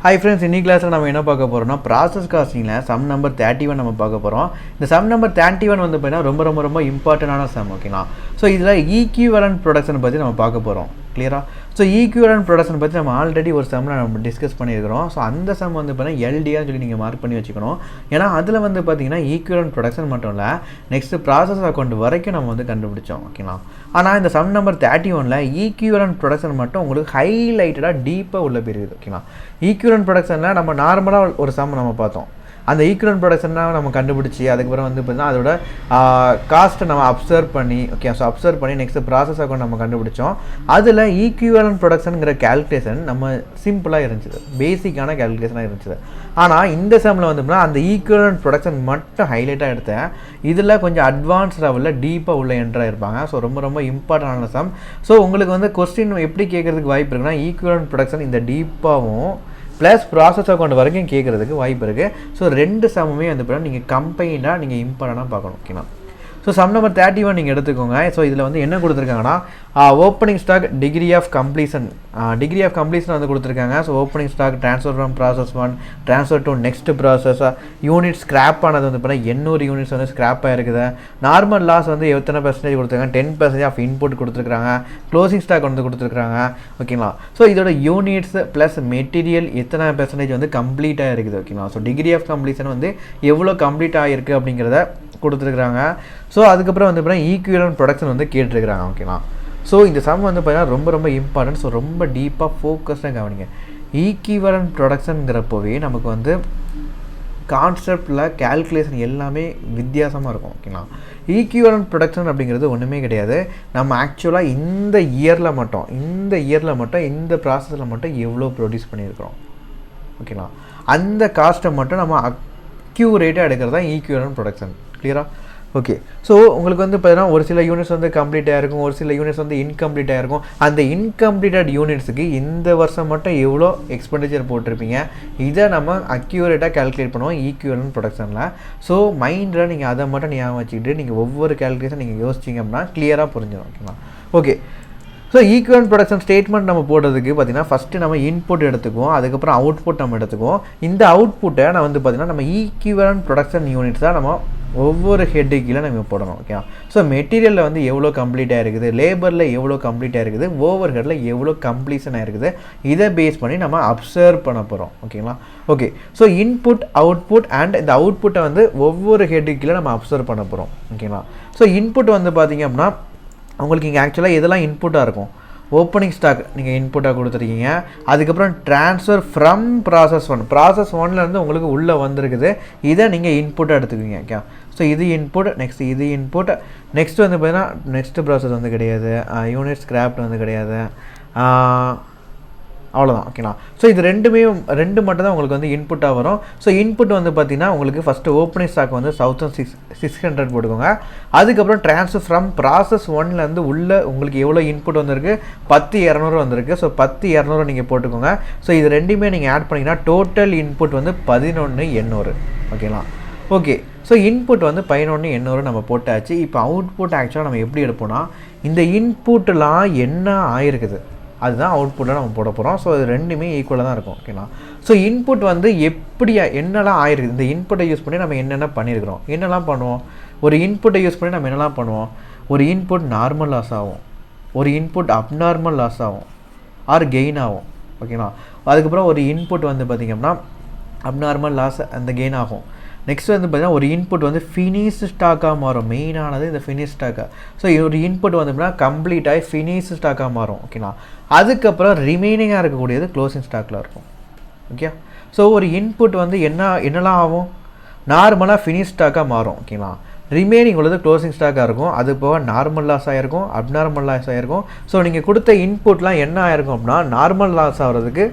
Hi friends, in this class we will talk about process costing sum number 31 நம்ம பார்க்க போறோம். இந்த sum number 31 வந்து பார்த்தீங்கன்னா ரொம்ப இம்பார்ட்டன்டான sum ஓகேங்களா. சோ இதுல equivalent production பத்தி நம்ம பார்க்க போறோம். கிளியரா? சோ equivalent production பத்தி நம்ம ஆல்ரெடி ஒரு sumல நம்ம டிஸ்கஸ் பண்ணியிருக்கோம். சோ அந்த sum வந்து பார்த்தீங்கன்னா LD னு சொல்லி நீங்க மார்க் பண்ணி வச்சுக்கணும். ஏனா அதுல வந்து பார்த்தீங்கன்னா equivalent production மட்டும் இல்ல, நெக்ஸ்ட் process account வரைக்கும் நம்ம வந்து கண்டுபிடிச்சோம் ஓகேங்களா. ஆனா இந்த sum number 31 ல equivalent production மட்டும் உங்களுக்கு ஹைலைட்டடா டீப்பா உள்ள போயிருக்குது ஓகேங்களா. equivalent production நம்ம நார்மலா ஒரு sum நம்ம பார்த்தோம். அந்த equivalent production நம்ம கண்டுபிடிச்சி அதுக்கு அப்புறம் வந்து பார்த்தா அதோட காஸ்ட் நம்ம அப்சர்வ் பண்ணி ஓகே சோ அப்சர்வ் பண்ணி நெக்ஸ்ட் process account நம்ம கண்டுபிடிச்சோம். அதுல equivalent productionங்கற கால்குலேஷன் நம்ம சிம்பிளா இருந்துச்சு. பேசிக்கான கால்குலேஷனா இருந்துச்சு. ஆனா இந்த சம்ல வந்து அந்த equivalent production மட்டும் ஹைலைட்டா எடுத்தேன். இதுல கொஞ்சம் அட்வான்ஸ் லெவல்ல டீப்பா உள்ள என்ட்ரா இருப்பாங்க. சோ ரொம்ப இம்பார்ட்டன்டான சம். சோ உங்களுக்கு வந்து क्वेश्चन எப்படி கேக்குறதுக்கு வாய்ப்பு இருக்குன்னா equivalent production இந்த டீப்பாவும் plus process account வரைக்கும் கேக்குறதுக்கு வாய்ப்பு இருக்கு. சோ ரெண்டு சம்மே வந்து நீங்க கம்பைனா நீங்க இம்பார்ட்டன்ட்டா பார்க்கணும் ஓகேனா. சோ sum number 31 நீங்க எடுத்துக்கோங்க. சோ இதுல வந்து என்ன கொடுத்திருக்காங்கன்னா opening stock degree of completion வந்து கொடுத்திருக்காங்க. So opening stock transfer from process 1 transfer to next process unit scrap ஆனது வந்து பாத்தீங்கன்னா 800 யூனிட்ஸ் வந்து ஸ்கிராப் ஆயிருக்குது. நார்மல் லாஸ் வந்து எத்தனை % கொடுத்திருக்காங்க 10% ஆஃப் இன்புட் கொடுத்திருக்காங்க. க்ளோசிங் ஸ்டாக் வந்து கொடுத்திருக்காங்க ஓகேங்களா. சோ இதோட யூனிட்ஸ் பிளஸ் மெட்டீரியல் எத்தனை % வந்து கம்ப்ளீட்டா இருக்குது ஓகேங்களா. சோ டிகிரி ஆஃப் கம்ப்ளீஷன் வந்து எவ்வளவு கம்ப்ளீட் ஆயிருக்கு அப்படிங்கறத கொடுத்திருக்காங்க. சோ அதுக்கு அப்புறம் வந்து பாத்தீங்கன்னா ஈக்குவலன்ட் ப்ரொடக்ஷன் வந்து கேட்டிருக்காங்க ஓகேங்களா. சோ இந்த சம் வந்து பாத்தீங்கன்னா ரொம்ப இம்பார்ட்டன்ட். சோ ரொம்ப டீப்பா ஃபோக்கஸ்டா கவனிங்க. ஈக்குவலன்ட் ப்ரொடக்ஷன்ங்கறப்பவே நமக்கு வந்து கான்செப்ட்ல கால்குலேஷன் எல்லாமே வித்தியாசமா இருக்கும் ஓகேங்களா. ஈக்குவலன்ட் ப்ரொடக்ஷன் அப்படிங்கிறது ஒண்ணுமே கிடையாது. நம்ம ஆக்சுவலா இந்த இயர்ல மட்டும் இந்த processல மட்டும் எவ்வளவு ப்ரொடியூஸ் பண்ணியிருக்கோம் ஓகேங்களா. அந்த காஸ்ட்டை மட்டும் நம்ம அக்யூரேட்டா எடுக்கிறது தான் ஈக்குவலன்ட் ப்ரொடக்ஷன். கிளியரா? ஓகே. சோ உங்களுக்கு வந்து பாத்தீங்கன்னா ஒரு சில யூனிட்ஸ் வந்து கம்ப்ளீட் ஆயிருக்கும், ஒரு சில யூனிட்ஸ் வந்து இன்கம்ப்ளீட் ஆயிருக்கும். அந்த இன்கம்ப்ளீட்டட் யூனிட்ஸ்க்கு இந்த வருஷம் மட்டும் எவ்வளோ எக்ஸ்பெண்டிச்சர் போட்டிருப்பீங்க இதை நம்ம அக்யூரேட்டா கால்குலேட் பண்ணுவோம் ஈக்குவலன்ட் ப்ரொடக்ஷன்ல. சோ மைண்ட்ல நீங்க அதை மட்டும் ஞாபகம் வச்சுக்கிட்டு நீங்க ஒவ்வொரு கால்குலேஷன் நீங்க யோசிச்சீங்க அப்படின்னா கிளியரா புரிஞ்சிடும் ஓகேங்களா. Okay. So equivalent production statement நம்ம போடுறதுக்கு பார்த்தீங்கன்னா ஃபஸ்ட்டு நம்ம இன்புட் எடுத்துக்குவோம், அதுக்கப்புறம் அவுட்புட் நம்ம எடுத்துக்குவோம். இந்த அவுட்புட்டை நான் வந்து பார்த்தீங்கன்னா நம்ம ஈக்குவலன்ட் ப்ரொடக்ஷன் யூனிட்ஸ் தான் நம்ம ஒவ்வொரு ஹெட்டு கீழே நம்ம போடணும் ஓகே. ஸோ மெட்டீரியலில் வந்து எவ்வளோ கம்ப்ளீட் ஆகிருக்குது, லேபரில் எவ்வளோ கம்ப்ளீட் ஆகிருக்குது, ஓவர் ஹெட்டில் எவ்வளோ கம்ப்ளீஷன் ஆகிருக்குது, இதை பேஸ் பண்ணி நம்ம அப்சர்வ் பண்ண போகிறோம் ஓகேங்களா. Okay. So input output and இந்த அவுட்புட்டை வந்து ஒவ்வொரு ஹெட்டு கீழே நம்ம அப்சர்வ் பண்ண போகிறோம் ஓகேங்களா. ஸோ இன்புட் வந்து பார்த்தீங்க அப்படின்னா உங்களுக்கு இங்கே ஆக்சுவலாக இதெல்லாம் இன்புட்டாக இருக்கும். ஓப்பனிங் ஸ்டாக் நீங்கள் இன்புட்டாக கொடுத்துருக்கீங்க. அதுக்கப்புறம் ட்ரான்ஸ்ஃபர் ஃப்ரம் ப்ராசஸ் 1 இருந்து உங்களுக்கு உள்ளே வந்திருக்குது. இதை நீங்கள் இன்புட்டாக எடுத்துக்குவீங்க ஓகே. ஸோ இது இன்புட், நெக்ஸ்ட் இது இன்புட், நெக்ஸ்ட் வந்து பார்த்தீங்கன்னா நெக்ஸ்ட் ப்ராசஸ் வந்து கிடையாது, யூனிட் ஸ்கிராப்ட் வந்து கிடையாது, அவ்வளோதான் ஓகேங்களா. ஸோ இது ரெண்டு மட்டும் தான் உங்களுக்கு வந்து இன்புட்டாக வரும். ஸோ இன்புட் வந்து பார்த்தீங்கன்னா உங்களுக்கு ஃபஸ்ட்டு ஓப்பனிங் ஸ்டாக் வந்து 1600 போட்டுக்கோங்க. அதுக்கப்புறம் ட்ரான்ஸ்ஃபர் ஃப்ரம் ப்ராசஸ் 1 உள்ள உங்களுக்கு எவ்வளோ இன்புட் வந்திருக்கு 10200 வந்திருக்கு. ஸோ 10200 நீங்கள் போட்டுக்கோங்க. ஸோ இது ரெண்டுமே நீங்கள் ஆட் பண்ணிங்கன்னா டோட்டல் இன்புட் வந்து 11800 ஓகேங்களா. ஓகே. ஸோ இன்புட் வந்து 11800 நம்ம போட்டாச்சு. இப்போ அவுட்புட் ஆக்சுவலாக நம்ம எப்படி எடுப்போம்னா இந்த இன்புட்லாம் என்ன ஆயிருக்குது அதுதான் அவுட்புட்டில் நம்ம போட போகிறோம். ஸோ இது ரெண்டுமே ஈக்குவலாக தான் இருக்கும் ஓகேங்களா. ஸோ இன்புட் வந்து என்னெல்லாம் ஆயிருக்குது, இந்த இன்புட்டை யூஸ் பண்ணி நம்ம என்னென்ன பண்ணியிருக்கிறோம், என்னெல்லாம் பண்ணுவோம். ஒரு இன்புட்டை யூஸ் பண்ணி நம்ம என்னெல்லாம் பண்ணுவோம். ஒரு இன்புட் நார்மல் லாஸ் ஆகும், ஒரு இன்புட் அப்நார்மல் லாஸ் ஆகும் ஆர் கெயின் ஆகும் ஓகேங்களா. அதுக்கப்புறம் ஒரு இன்புட் வந்து பார்த்திங்கன்னா அப்நார்மல் லாஸ் அந்த கெயின் ஆகும். நெக்ஸ்ட் வந்து பார்த்தீங்கன்னா ஒரு இன்புட் வந்து ஃபினிஷ் ஸ்டாக்காக மாறும். மெயினானது இந்த ஃபினிஷ் ஸ்டாக்காக. ஸோ ஒரு இன்புட் வந்து எப்படின்னா கம்ப்ளீட் ஆகி ஃபினிஷ் ஸ்டாக்காக மாறும் ஓகேங்களா. அதுக்கப்புறம் ரிமைனிங்காக இருக்கக்கூடியது க்ளோசிங் ஸ்டாக்கில் இருக்கும் ஓகே. ஸோ ஒரு இன்புட் வந்து என்னெல்லாம் ஆகும், நார்மலாக ஃபினிஷ் ஸ்டாக்காக மாறும் ஓகேங்களா. ரிமைனிங் உள்ளது க்ளோசிங் ஸ்டாக்காக இருக்கும். அது போக நார்மல் லாஸ் ஆகிருக்கும், அப்நார்மல் லாஸ் ஆகிருக்கும். ஸோ நீங்கள் கொடுத்த இன்புட்லாம் என்ன ஆகிருக்கும் அப்படின்னா நார்மல் லாஸ் ஆகிறதுக்கு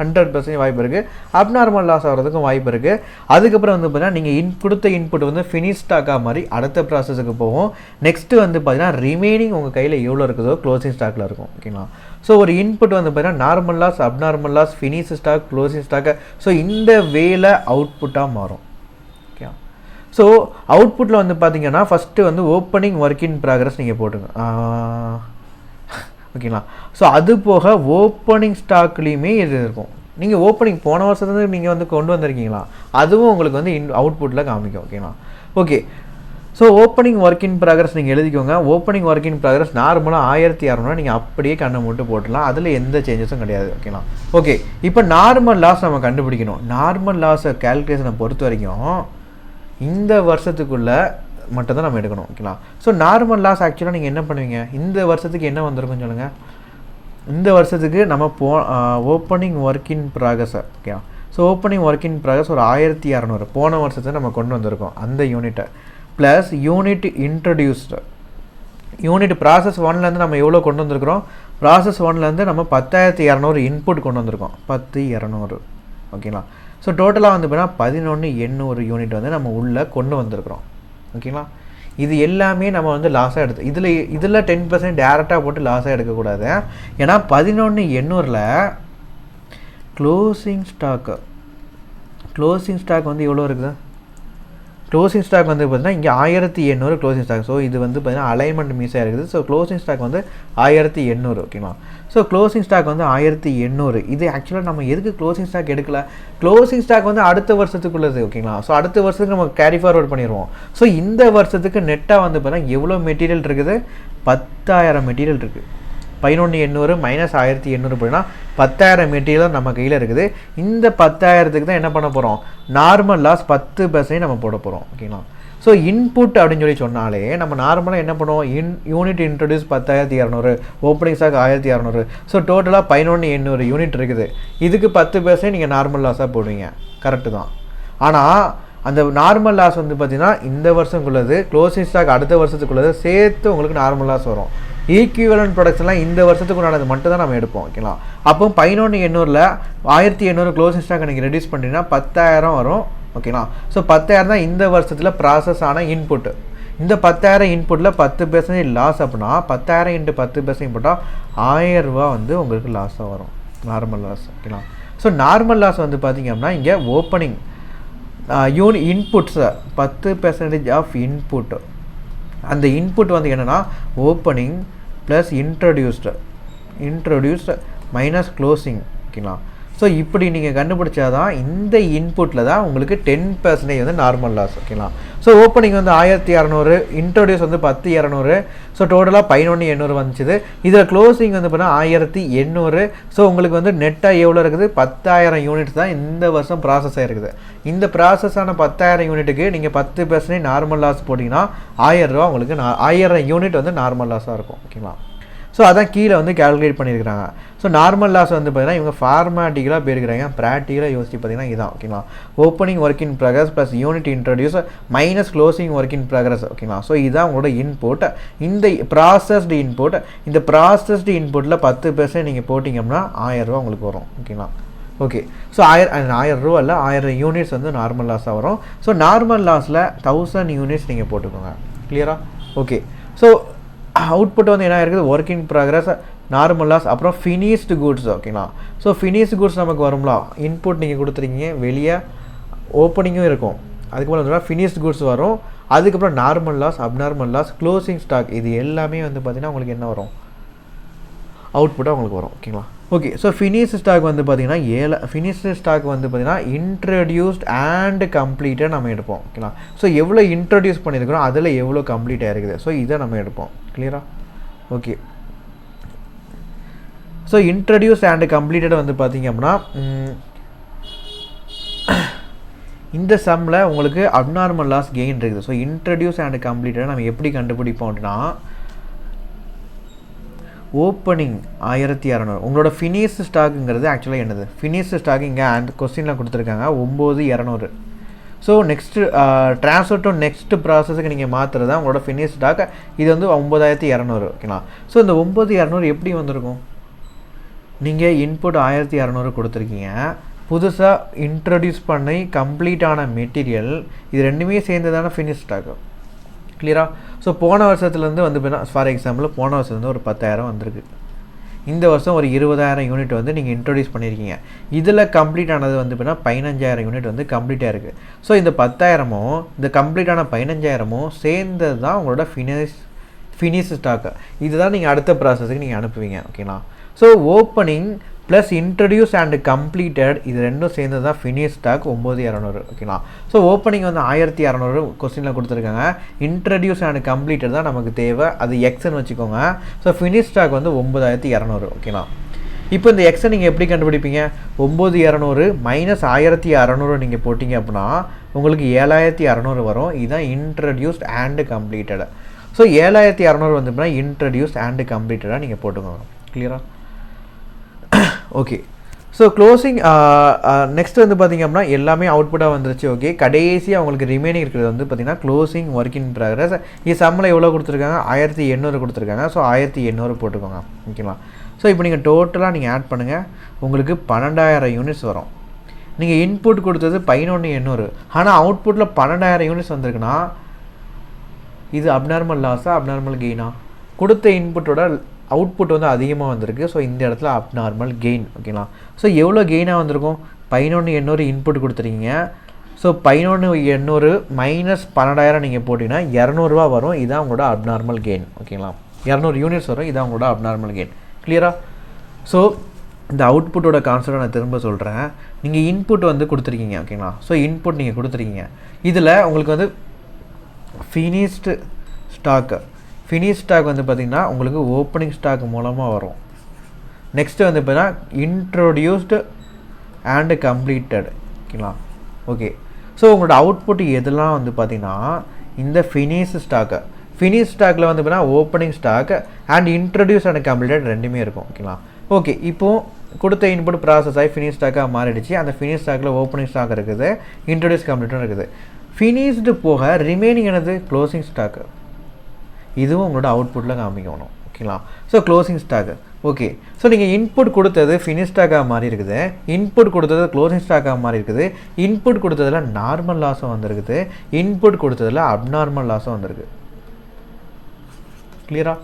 100% வாய்ப்பு இருக்குது, அப்நார்மல் லாஸ் ஆகிறதுக்கும் வாய்ப்பு இருக்குது. அதுக்கப்புறம் வந்து பார்த்தீங்கன்னா நீங்கள் கொடுத்த இன்புட் வந்து ஃபினிஷ் ஸ்டாக்காக மாதிரி அடுத்த ப்ராசஸுக்கு போகும். நெக்ஸ்ட்டு வந்து பார்த்தீங்கன்னா ரிமைனிங் உங்கள் கையில் எவ்வளோ இருக்குதோ க்ளோசிங் ஸ்டாக்கில் இருக்கும் ஓகேங்களா. ஸோ ஒரு இன்புட் வந்து பார்த்தீங்கன்னா normal loss, abnormal loss, finish stock, closing stock. So இந்த வேலை அவுட்புட்டாக மாறும் ஓகே. ஸோ அவுட்புட்டில் வந்து பார்த்தீங்கன்னா ஃபஸ்ட்டு வந்து ஓப்பனிங் ஒர்க் இன் ப்ராக்ரஸ் நீங்கள் போட்டுங்க ஓகேங்களா. ஸோ அது போக ஓப்பனிங் ஸ்டாக்லேயுமே இது இருக்கும் நீங்கள் ஓப்பனிங் போன வருஷத்துலேருந்து நீங்கள் வந்து கொண்டு வந்திருக்கீங்களா, அதுவும் உங்களுக்கு வந்து அவுட்புட்டில் காமிக்கும். ஓகேங்களா? Okay. So opening work in progress நீங்கள் எழுதிக்கோங்க. ஓப்பனிங் ஒர்க் இன் ப்ராக்ரஸ் நார்மலாக 1200 நீங்கள் அப்படியே கண்ணை மூட்டு போட்டுடலாம். அதில் எந்த சேஞ்சஸும் கிடையாது. ஓகேங்களா? ஓகே. இப்போ நார்மல் லாஸ் நம்ம கண்டுபிடிக்கணும். நார்மல் லாஸை கேல்குலேஷனை பொறுத்த வரைக்கும் இந்த வருஷத்துக்குள்ளே மட்டும்தான் நம்ம எடுக்கணும். ஓகேங்களா? ஸோ நார்மல் லாஸ் ஆக்சுவலாக நீங்கள் என்ன பண்ணுவீங்க, இந்த வருஷத்துக்கு என்ன வந்திருக்குன்னு சொல்லுங்கள். இந்த வருஷத்துக்கு நம்ம opening work in progress. Okay. So opening work in progress ஒரு 1200 போன வருஷத்தை நம்ம கொண்டு வந்திருக்கோம் அந்த யூனிட்டை. Plus unit introduced unit process 1லேருந்து நம்ம எவ்வளோ கொண்டு வந்திருக்கிறோம், ப்ராசஸ் 1லேருந்து நம்ம 10,200 இன்புட் கொண்டு வந்திருக்கோம். 10,200. ஓகேங்களா? ஸோ டோட்டலாக வந்து பார்த்தீங்கன்னா 11,800 யூனிட் வந்து நம்ம உள்ளே கொண்டு வந்திருக்கிறோம். ஓகேங்களா? இது எல்லாமே நம்ம வந்து லாஸாக எடுத்து இதில் 10% டேரெக்டாக போட்டு லாஸாக எடுக்கக்கூடாது. ஏன்னா 11,800ல் க்ளோசிங் ஸ்டாக் வந்து எவ்வளோ இருக்குது, க்ளோசிங் ஸ்டாக் வந்து பார்த்தீங்கன்னா இங்கே 1800 க்ளோசிங் ஸ்டாக். ஸோ இது வந்து பார்த்தீங்கன்னா அலைன்மெண்ட் மிஸ்ஸாக இருக்குது. ஸோ க்ளோசிங் ஸ்டாக் வந்து 1800. ஓகேங்களா? ஸோ க்ளோசிங் ஸ்டாக் வந்து 1800. இது ஆக்சுவலாக நம்ம எதுக்கு க்ளோசிங் ஸ்டாக் எடுக்கல, க்ளோசிங் ஸ்டாக் வந்து அடுத்த வருஷத்துக்குள்ளது. ஓகேங்களா? ஸோ அடுத்த வருஷத்துக்கு நம்ம கேரி ஃபார்வர்ட் பண்ணிடுவோம். ஸோ இந்த வருஷத்துக்கு நெட்டாக வந்து பார்த்தீங்கன்னா எவ்வளோ மெட்டீரியல் இருக்குது, 10,000 மெட்டீரியல் இருக்குது. 11,800 மைனஸ் 1800 போயின்னா 10,000 மெட்டீரியல் நம்ம கையில் இருக்குது. இந்த 10,000க்கு தான் என்ன பண்ண போகிறோம், நார்மல் லாஸ் 10% நம்ம போட போகிறோம். ஓகேங்களா? ஸோ இன்புட் அப்படின்னு சொல்லி சொன்னாலே நம்ம நார்மலாக என்ன பண்ணுவோம், unit introduce 10,200, opening stock 1,200. So டோட்டலாக 11,800 யூனிட் இருக்குது. இதுக்கு 10% நீங்கள் நார்மல் லாஸாக போடுவீங்க. கரெக்டு தான். ஆனால் அந்த நார்மல் லாஸ் வந்து பார்த்திங்கன்னா இந்த வருஷங்குள்ளது, க்ளோசிங் ஸ்டாக் அடுத்த வருஷத்துக்குள்ளது சேர்த்து உங்களுக்கு நார்மல் லாஸ் வரும். ஈக்குவலன்ட் ப்ராடக்ட்ஸ்லாம் இந்த வருஷத்துக்கு உண்டானது மட்டும் தான் நம்ம எடுப்போம். ஓகேங்களா? அப்போ 11,800ல் 1,800 க்ளோசிங் ஸ்டாக் நீங்கள் ரெடியூஸ் பண்ணிட்டீங்கன்னா 10,000 வரும். ஓகேங்களா? ஸோ 10,000 தான் இந்த வருஷத்தில் ப்ராசஸ் ஆன இன்புட்டு. இந்த 10,000 இன்புட்டில் 10% லாஸ் அப்படின்னா 10,000 × 10% போட்டால் 1000 ரூபா வந்து உங்களுக்கு லாஸாக வரும், நார்மல் லாஸ். ஓகேங்களா? ஸோ நார்மல் லாஸ் வந்து பார்த்திங்க அப்படின்னா இங்கே ஓப்பனிங் இன்புட்ஸை 10% ஆஃப் இன்புட், அந்த இன்புட் வந்து என்னென்னா opening plus introduced minus closing. ஓகேங்களா? ஸோ இப்படி நீங்கள் கண்டுபிடிச்சாதான் இந்த இன்புட்டில் தான் உங்களுக்கு 10% வந்து நார்மல் லாஸ். ஓகேங்களா? ஸோ ஓப்பனிங் வந்து 1,600, இன்ட்ரடியூஸ் வந்து 10,200. ஸோ டோட்டலாக 11,800 வந்துச்சுது. இதில் க்ளோசிங் வந்து பார்த்தீங்கன்னா 1,800. ஸோ உங்களுக்கு வந்து நெட்டாக எவ்வளோ இருக்குது, 10,000 யூனிட்ஸ் தான் இந்த வருஷம் ப்ராசஸ் ஆகிருக்குது. இந்த ப்ராசஸான 10,000 யூனிட்டுக்கு நீங்கள் 10% நார்மல் லாஸ் போட்டிங்கன்னா 1000 ரூபா உங்களுக்கு 1000 யூனிட் வந்து நார்மல் லாஸாக இருக்கும். ஓகேங்களா? ஸோ அதான் கீழே வந்து கால்குலேட் பண்ணியிருக்கிறாங்க. ஸோ நார்மல் லாஸ் வந்து பார்த்தீங்கன்னா இவங்க ஃபார்மேட்டிக்கலாக போயிருக்கிறாங்க. ப்ராக்டிக்கலாக யோசிச்சு பார்த்தீங்கன்னா இதுதான். ஓகேங்களா? Opening work in progress plus unit introduce minus closing work in progress. ஓகேங்களா? ஸோ இதுதான் உங்களோட இன்புட். இந்த ப்ராசஸ்டு இன்புட், இந்த ப்ராசஸ்டு இன்புட்டில் 10% நீங்கள் போட்டிங்கன்னா 1000 ரூபா உங்களுக்கு வரும். ஓகேங்களா? ஓகே. ஸோ 1000 ரூபா இல்லை, 1000 யூனிட்ஸ் வந்து நார்மல் லாஸாக வரும். ஸோ நார்மல் லாஸில் 1000 யூனிட்ஸ் நீங்கள் போட்டுக்கோங்க. கிளியரா? ஓகே. ஸோ அவுட்புட் வந்து என்ன இருக்குது, work in progress, normal loss, அப்புறம் ஃபினிஷ்டு குட்ஸ். ஓகேங்களா? ஸோ ஃபினிஷ்டு குட்ஸ் நமக்கு வரும்ல, இன்புட் நீங்கள் கொடுத்துருக்கீங்க, வெளியே ஓப்பனிங்கும் இருக்கும், அதுக்கப்புறம் ஃபினிஷ்டு குட்ஸ் வரும், அதுக்கப்புறம் normal loss, abnormal loss, closing stock, இது எல்லாமே வந்து பார்த்திங்கன்னா உங்களுக்கு என்ன வரும், அவுட்புட்டாக உங்களுக்கு வரும். ஓகேங்களா? ஓகே. ஸோ ஃபினிஷ் ஸ்டாக் வந்து பார்த்திங்கன்னா ஃபினிஷ் ஸ்டாக் வந்து பார்த்திங்கன்னா இன்ட்ரடியூஸ்ட் அண்ட் கம்ப்ளீட்டாக நம்ம எடுப்போம். ஓகேங்களா? ஸோ எவ்வளோ இன்ட்ரடியூஸ் பண்ணியிருக்கிறோம், அதில் எவ்வளோ கம்ப்ளீட் ஆகிருக்குது, ஸோ இதை நம்ம எடுப்போம். கிளியரா? Okay. So introduce and completed வந்து பார்த்திங்க அப்படின்னா இந்த சம்மில் உங்களுக்கு அப்நார்மல் லாஸ் கெயின் இருக்குது. ஸோ இன்ட்ரடியூஸ் அண்ட் கம்ப்ளீட்டட் நம்ம எப்படி கண்டுபிடிப்போம் அப்படின்னா, ஓப்பனிங் 1,600, உங்களோட ஃபினிஷ் ஸ்டாக்குங்கிறது ஆக்சுவலாக என்னது, ஃபினிஷ் ஸ்டாக் இங்கே அந்த கொஸ்டினில் கொடுத்துருக்காங்க 9,200. So next transfer to next ப்ராசஸுக்கு நீங்கள் மாற்றுறது தான் உங்களோட ஃபினிஷ் ஸ்டாக். இது வந்து 9,200. ஓகேங்களா? ஸோ இந்த 9,200 எப்படி வந்திருக்கும், நீங்கள் இன்புட் 1,600 கொடுத்துருக்கீங்க, புதுசாக இன்ட்ரடியூஸ் பண்ணி கம்ப்ளீட்டான மெட்டீரியல், இது ரெண்டுமே சேர்ந்து தானே ஃபினிஷ் ஸ்டாக்கு. கிளியரா? ஸோ போன வருஷத்துலேருந்து வந்து ஃபார் எக்ஸாம்பிள் போன வருஷத்துலேருந்து ஒரு 10,000 வந்திருக்கு. இந்த வருஷம் ஒரு 20,000 யூனிட் வந்து நீங்கள் இன்ட்ரடியூஸ் பண்ணியிருக்கீங்க. இதில் கம்ப்ளீட் ஆனது வந்து 15,000 யூனிட் வந்து கம்ப்ளீட்டாக இருக்குது. ஸோ இந்த 10,000மும் இந்த கம்ப்ளீட்டான 15,000மும் சேர்ந்தது தான் உங்களோட ஃபினிஷ் ஸ்டாக்கு. இதுதான் நீங்கள் அடுத்த ப்ராசஸுக்கு நீங்கள் அனுப்புவீங்க. ஓகேங்களா? So opening plus introduce and completed இது ரெண்டும் சேர்ந்து தான் ஃபினிஷ் ஸ்டாக் 9200 ஓகேங்களா. ஸோ ஓப்பனிங் வந்து 1600 கொஸ்டினில் கொடுத்துருக்காங்க. இன்ட்ரடியூஸ் அண்ட் கம்ப்ளீட்டட் தான் நமக்கு தேவை, அது எக்ஸ்ன்னு வச்சுக்கோங்க. ஸோ ஃபினிஷ் ஸ்டாக் வந்து 9200 ஓகேங்களா. இப்போ இந்த எக்ஸை நீங்கள் எப்படி கண்டுபிடிப்பீங்க? 9200 மைனஸ் 1600 நீங்கள் போட்டிங்க அப்படின்னா உங்களுக்கு 7600 வரும். இதுதான் இன்ட்ரடியூஸ்ட் அண்ட் கம்ப்ளீட்டட். ஸோ 7600 வந்து அப்படின்னா இன்ட்ரடியூஸ்ட் அண்ட் கம்ப்ளீட்டடாக நீங்கள் போட்டுக்கோங்க. கிளியரா? ஓகே. ஸோ க்ளோசிங் நெக்ஸ்ட் வந்து பார்த்திங்க அப்படின்னா எல்லாமே அவுட்புட்டாக வந்துருச்சு. ஓகே, கடைசி அவங்களுக்கு ரிமைனிங் இருக்கிறது வந்து பார்த்திங்கன்னா க்ளோசிங் ஒர்க் இன் ப்ராக்ரஸ். இது சம்மில் எவ்வளோ கொடுத்துருக்காங்க? 1800 கொடுத்துருக்காங்க. ஸோ 1800 போட்டுக்கோங்க. ஓகேங்களா. ஸோ இப்போ நீங்கள் டோட்டலாக நீங்கள் ஆட் பண்ணுங்கள், உங்களுக்கு 12000 யூனிட்ஸ் வரும். நீங்கள் இன்புட் கொடுத்தது 11800, ஆனால் அவுட்புட்டில் 12000 யூனிட்ஸ் வந்திருக்குன்னா இது அப்நார்மல் லாஸா அப்நார்மல் கெயினா? கொடுத்த இன்புட்டோட அவுட்புட் வந்து அதிகமாக வந்திருக்கு. ஸோ இந்த இடத்துல அப்நார்மல் கெயின். ஓகேங்களா. ஸோ எவ்வளோ கெயினாக வந்திருக்கும்? 11800 இன்புட் கொடுத்துருக்கீங்க. ஸோ 11800 மைனஸ் 12000 நீங்கள் போட்டிங்கன்னா 200 வரும். இதுதான் உங்களோட அப்நார்மல் கெயின். ஓகேங்களா. 200 யூனிட்ஸ் வரும். இதுதான் உங்களோட அப்நார்மல் கெயின். கிளியரா? ஸோ இந்த அவுட்புட்டோட கான்செப்டை நான் திரும்ப சொல்கிறேன். நீங்கள் இன்புட் வந்து கொடுத்துருக்கீங்க. ஓகேங்களா. ஸோ இன்புட் நீங்கள் கொடுத்துருக்கீங்க. இதில் உங்களுக்கு வந்து ஃபினிஷ்டு ஸ்டாக் வந்து பார்த்திங்கன்னா உங்களுக்கு ஓப்பனிங் ஸ்டாக் மூலமாக வரும். நெக்ஸ்ட்டு வந்து பார்த்தீங்கன்னா இன்ட்ரோடியூஸ்டு அண்டு கம்ப்ளீட்டட். ஓகேங்களா. ஓகே. ஸோ உங்களோட அவுட்புட் எதெல்லாம் வந்து பார்த்திங்கன்னா இந்த ஃபினிஷ் ஸ்டாக்கில் வந்து பார்த்தீங்கன்னா opening stock and introduce and completed ரெண்டுமே இருக்கும். ஓகேங்களா. ஓகே, இப்போது கொடுத்த இன்புட் ப்ராசஸ் ஆகி ஃபினிஷ் ஸ்டாக்காக மாறிடுச்சு. அந்த ஃபினிஷ் ஸ்டாக்கில் ஓப்பனிங் ஸ்டாக் இருக்குது, இன்ட்ரடியூஸ் கம்ப்ளீட்டும் இருக்குது. ஃபினிஷ்டு போக ரிமைனிங் என்னது? Closing stock. இதுவும் உங்களோட அவுட்புட்டில் காமிக்கணும். ஓகேங்களா. So closing stock. Okay. So நீங்கள் இன்புட் கொடுத்தது ஃபினிஷ் ஸ்டாக்காக மாறி இருக்குது, இன்புட் கொடுத்தது க்ளோசிங் ஸ்டாக்காக மாறி இருக்குது, இன்புட் கொடுத்ததில் நார்மல் லாஸும் வந்திருக்குது, இன்புட் கொடுத்ததில் அப்நார்மல் லாஸும் வந்திருக்கு. கிளியரா?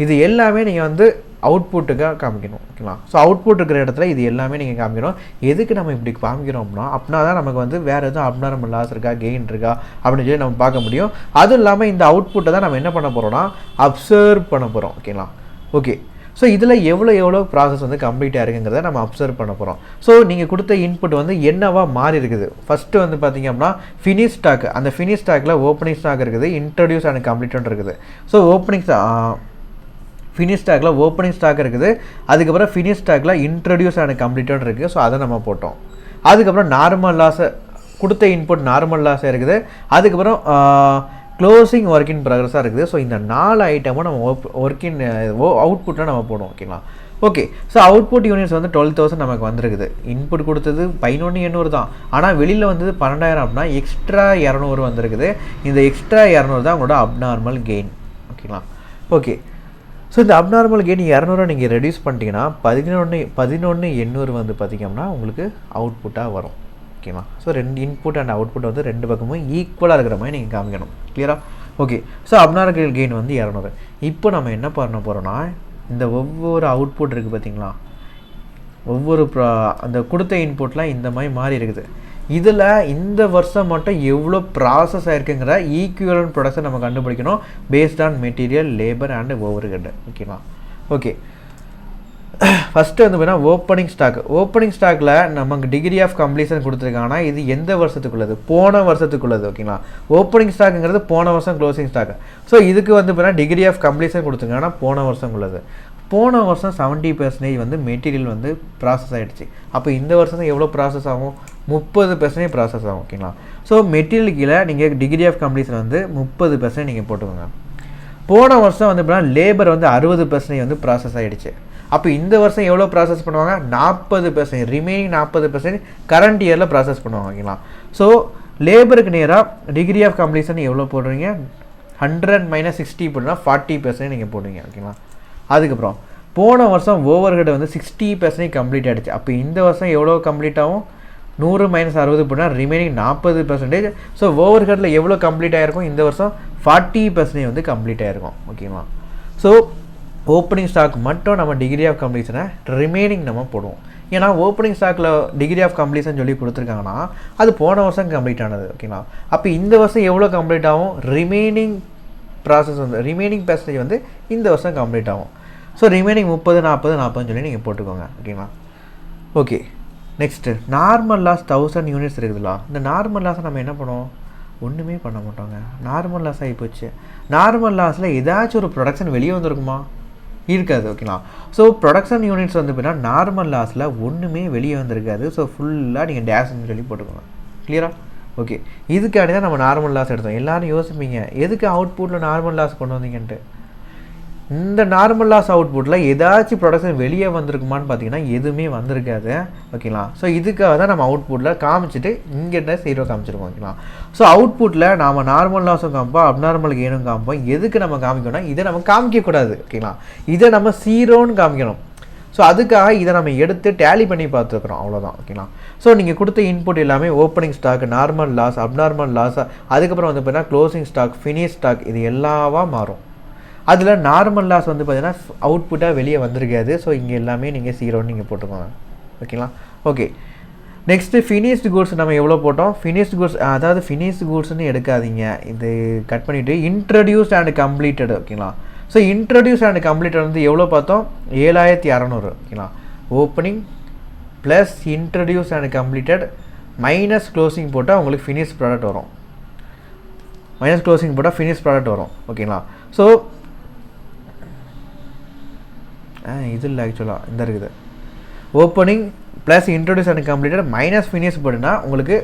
இது எல்லாமே நீங்கள் வந்து அவுட்புட்டுக்காக காமிக்கணும். ஓகேங்களா. ஸோ அவுட்புட் இருக்கிற இடத்துல இது எல்லாமே நீங்கள் காமிக்கணும். எதுக்கு நம்ம இப்படி காமிக்கிறோம்னா அப்படின்னா தான் நமக்கு வந்து வேறு எதுவும் அப்நார்மல் லாஸ் இருக்கா கெயின் இருக்கா அப்படின்னு சொல்லி நம்ம பார்க்க முடியும். அதுவும் இல்லாமல் இந்த அவுட்புட்டை தான் நம்ம என்ன பண்ண போகிறோம்னா அப்சர்வ் பண்ண போகிறோம். ஓகேங்களா. ஓகே. ஸோ இதில் எவ்வளோ ப்ராசஸ் வந்து கம்ப்ளீட்டாக இருக்குங்கிறத நம்ம அப்சர்வ் பண்ண போகிறோம். ஸோ நீங்கள் கொடுத்த இன்புட் வந்து என்னவா மாறி இருக்குது? ஃபஸ்ட்டு வந்து பார்த்திங்க அப்படின்னா ஃபினிஷ் ஸ்டாக். அந்த ஃபினிஷ் ஸ்டாக்கில் ஓப்பனிங் ஸ்டாக் இருக்குது, இன்ட்ரடியூஸ் அண்ட் கம்ப்ளீட்டும் இருக்குது. ஸோ ஃபினிஷ் ஸ்டாக்கில் ஓப்பனிங் ஸ்டாக் இருக்குது, அதுக்கப்புறம் ஃபினிஷ் ஸ்டாக்கில் இன்ட்ரடியூஸ் அண்ட் கம்ப்ளீட்டட் இருக்குது. ஸோ அதை நம்ம போட்டோம். அதுக்கப்புறம் நார்மல் லாஸை கொடுத்த இன்புட் நார்மல் லாஸாக இருக்குது, அதுக்கப்புறம் க்ளோசிங் ஒர்க் இன் ப்ராக்ரஸாக இருக்குது. ஸோ இந்த 4 ஐட்டமும் நம்ம அவுட்புட்டில் நம்ம போடுவோம். ஓகேங்களா. ஓகே. ஸோ அவுட்புட் யூனிட்ஸ் வந்து 12000 நமக்கு வந்திருக்குது. இன்புட் கொடுத்தது 11800 தான், ஆனால் வெளியில் வந்தது 12000 அப்படின்னா எக்ஸ்ட்ரா 200 வந்திருக்குது. இந்த எக்ஸ்ட்ரா 200 தான் உங்களோட அப்நார்மல் கெயின். ஓகேங்களா. ஓகே. ஸோ இந்த அப்நார்மல் கெயின் 200 நீங்கள் ரெடியூஸ் பண்ணிட்டீங்கன்னா 11800 வந்து பார்த்திங்கன்னா உங்களுக்கு அவுட்புட்டாக வரும். ஓகேங்களா. ஸோ ரெண்டு இன்புட் அண்ட் அவுட்புட் வந்து ரெண்டு பக்கமும் ஈக்குவலாக இருக்கிற மாதிரி நீங்கள் காமிக்கணும். கிளியரா? ஓகே. ஸோ அப்நார்மல் கெயின் வந்து 200. இப்போ நம்ம என்ன பண்ண போகிறோன்னா இந்த ஒவ்வொரு அவுட்புட் இருக்குது பார்த்திங்களா, ஒவ்வொரு அந்த கொடுத்த இன்புட்லாம் இந்த மாதிரி மாறி இருக்குது. இதில் இந்த வருஷம் மட்டும் எவ்வளோ ப்ராசஸ் ஆகிருக்குங்கிற ஈக்குவலன்ட் ப்ராடக்ட்ஸை நம்ம கண்டுபிடிக்கணும் based on material, labour and overhead. ஓகேவா. ஓகே. ஃபஸ்ட்டு வந்து பார்த்தீங்கன்னா ஓப்பனிங் ஸ்டாக்கில் நமக்கு டிகிரி ஆஃப் கம்ப்ளீஷன் கொடுத்துருக்காங்கன்னா இது எந்த வருஷத்துக்குள்ளது? போன வருஷத்துக்குள்ளது. ஓகேங்களா. ஓப்பனிங் ஸ்டாக்குங்கிறது போன வருஷம் க்ளோசிங் ஸ்டாக்கு. ஸோ இதுக்கு வந்து பார்த்தீங்கன்னா டிகிரி ஆஃப் கம்ப்ளீஷன் கொடுத்துருக்காங்கன்னா போன வருஷம் உள்ளது. போன வருஷம் 70% வந்து மெட்டீரியல் வந்து ப்ராசஸ் ஆகிடுச்சு. அப்போ இந்த வருஷம் எவ்வளோ ப்ராசஸ் ஆகும்? 30% ப்ராசஸ் ஆகும். ஓகேங்களா. ஸோ மெட்டீரியல் கீழே நீங்கள் டிகிரி ஆஃப் கம்ப்ளீஷன் வந்து 30% நீங்கள் போட்டுக்கோங்க. போன வருஷம் வந்து எப்படின்னா லேபர் வந்து 60% வந்து ப்ராசஸ் ஆகிடுச்சு. அப்போ இந்த வருஷம் எவ்வளோ ப்ராசஸ் பண்ணுவாங்க? 40%. ரிமைனிங் 40% கரண்ட் இயரில் ப்ராசஸ் பண்ணுவாங்க. ஓகேங்களா. ஸோ லேபருக்கு நேராக டிகிரி ஆஃப் கம்ப்ளீஷன் எவ்வளோ போடுறீங்க? 100 - 60 போட்டுனா 40% நீங்கள் போடுவீங்க. ஓகேங்களா. அதுக்கப்புறம் போன வருஷம் ஓவர்ஹெட் வந்து 60% கம்ப்ளீட் ஆகிடுச்சு. அப்போ இந்த வருஷம் எவ்வளோ கம்ப்ளீட் ஆகும்? 100 - 60 போட்டால் ரிமைனிங் 40%. ஸோ ஓவர்ஹெட்டில் எவ்வளோ கம்ப்ளீட் ஆகிருக்கும்? இந்த வருஷம் 40% வந்து கம்ப்ளீட் ஆகிருக்கும். ஓகேங்களா. ஸோ ஓப்பனிங் ஸ்டாக் மட்டும் நம்ம டிகிரி ஆஃப் கம்ப்ளீஷனை ரிமைனிங் நம்ம போடுவோம். ஏன்னா ஓப்பனிங் ஸ்டாக்கில் டிகிரி ஆஃப் கம்ப்ளீஷன் சொல்லி கொடுத்துருக்காங்கன்னா அது போன வருஷம் கம்ப்ளீட் ஆனது. ஓகேங்களா. அப்போ இந்த வருஷம் எவ்வளோ கம்ப்ளீட் ஆகும்? ரிமைனிங் ப்ராசஸ் வந்து ரிமைனிங் பெர்சன்டேஜ் வந்து இந்த வருஷம் கம்ப்ளீட் ஆகும். ஸோ ரிமைனிங் 30, 40, 40 சொல்லி நீங்கள் போட்டுக்கோங்க. ஓகேங்களா. Okay, next normal loss 1000 units இருக்குதுல்ல. இந்த நார்மல் லாஸை நம்ம என்ன பண்ணுவோம்? ஒன்றுமே பண்ண மாட்டோங்க. நார்மல் லாஸ் ஆகி போச்சு. நார்மல் லாஸில் ஏதாச்சும் ஒரு ப்ரொடக்ஷன் வெளியே வந்திருக்குமா? இருக்காது. ஓகேங்களா? ஸோ ப்ரொடக்ஷன் யூனிட்ஸ் வந்து பார்த்தீங்கன்னா நார்மல் லாஸில் ஒன்றுமே வெளியே வந்திருக்காது. ஸோ ஃபுல்லாக நீங்கள் டேஷ்னு சொல்லி போட்டுக்கோங்க. கிளியரா? ஓகே, இதுக்காண்டி தான் நம்ம நார்மல் லாஸ் எடுத்தோம். எல்லோரும் யோசிப்பீங்க எதுக்கு அவுட்புட்டில் நார்மல் லாஸ் கொண்டு வந்தீங்கன்ட்டு. இந்த நார்மல் லாஸ் அவுட்புட்டில் ஏதாச்சும் ப்ரொடக்ஷன் வெளியே வந்திருக்குமான்னு பார்த்தீங்கன்னா எதுவுமே வந்திருக்காது. ஓகேங்களா? ஸோ இதுக்காக தான் நம்ம அவுட்புட்டில் காமிச்சிட்டு இங்கிட்ட 0 காமிச்சிருக்கோம். ஓகேங்களா? ஸோ அவுட்புட்டில் நாம் நார்மல் லாஸும் காமிப்போம், அப்நார்மல் கெயினும் காமிப்போம். எதுக்கு நம்ம காமிக்கணும்னா இதை நம்ம காமிக்கக்கூடாது. ஓகேங்களா? இதை நம்ம 0ன்னு காமிக்கணும். ஸோ அதுக்காக இதை நம்ம எடுத்து டேலி பண்ணி பார்த்துருக்குறோம். அவ்வளோதான். ஓகேங்களா? ஸோ நீங்கள் கொடுத்த இன்புட் எல்லாமே opening stock, normal loss, abnormal loss, அதுக்கப்புறம் வந்து பார்த்தீங்கன்னா க்ளோசிங் ஸ்டாக், ஃபினிஷ் ஸ்டாக், இது எல்லாவா மாறும். அதில் நார்மல் லாஸ் வந்து பார்த்தீங்கன்னா அவுட்புட்டாக வெளியே வந்திருக்காது. ஸோ இங்கே எல்லாமே நீங்கள் 0ன்னு நீங்கள் போட்டுக்கோங்க. ஓகேங்களா? ஓகே, நெக்ஸ்ட்டு ஃபினிஷ்டு கூட்ஸ் நம்ம எவ்வளோ போட்டோம்? ஃபினிஷ்டு கூட்ஸ், அதாவது ஃபினிஷ்டு கூட்ஸ்ன்னு எடுக்காதீங்க, இது கட் பண்ணிவிட்டு இன்ட்ரடியூஸ்ட் அண்ட் கம்ப்ளீட்டட். ஓகேங்களா? ஸோ இன்ட்ரடியூஸ் அண்ட் கம்ப்ளீட்டட் வந்து எவ்வளோ பார்த்தோம்? 7600. ஓகேங்களா? Opening plus introduce and completed minus closing போட்டால் உங்களுக்கு ஃபினிஷ் ப்ராடக்ட் வரும். மைனஸ் க்ளோசிங் போட்டால் ஃபினிஷ் ப்ராடக்ட் வரும். ஓகேங்களா? ஸோ இது இல்லை, ஆக்சுவலாக இந்த இருக்குது opening plus introduce and completed minus finish போட்டுனா உங்களுக்கு